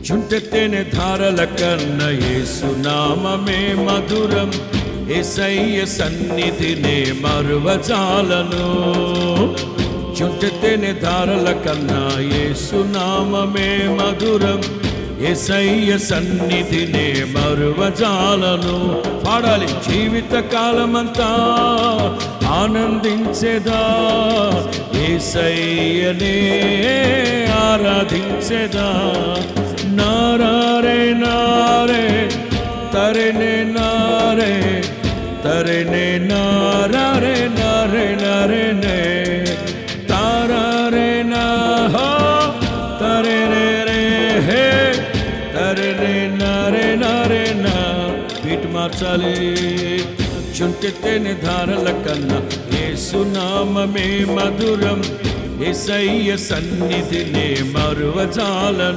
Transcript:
చుంటెత్తెనే ధారల కన్న యేసునామమే మధురం, యేసయ్య సన్నిధినే మరువజాలను. చుంటెత్తెనే ధారల కన్నా యేసునామమే మధురం, యేసయ్య సన్నిధినే మరువజాలను. పాడాలి. జీవిత కాలమంతా ఆనందించేదా, యేసయ్యనే ఆరాధించేదా. నారే నారే తరణే నారే తరణే నారే నారే నారే నే తారే నా హో తరే రే హే తరణే నారే నారే నా. బీట్ మార్చాలి. చుంటెత్తెనే ధారల కన్నా యేసునామమే మధురం, యేసయ్య సన్నిధినే మరువజాలను.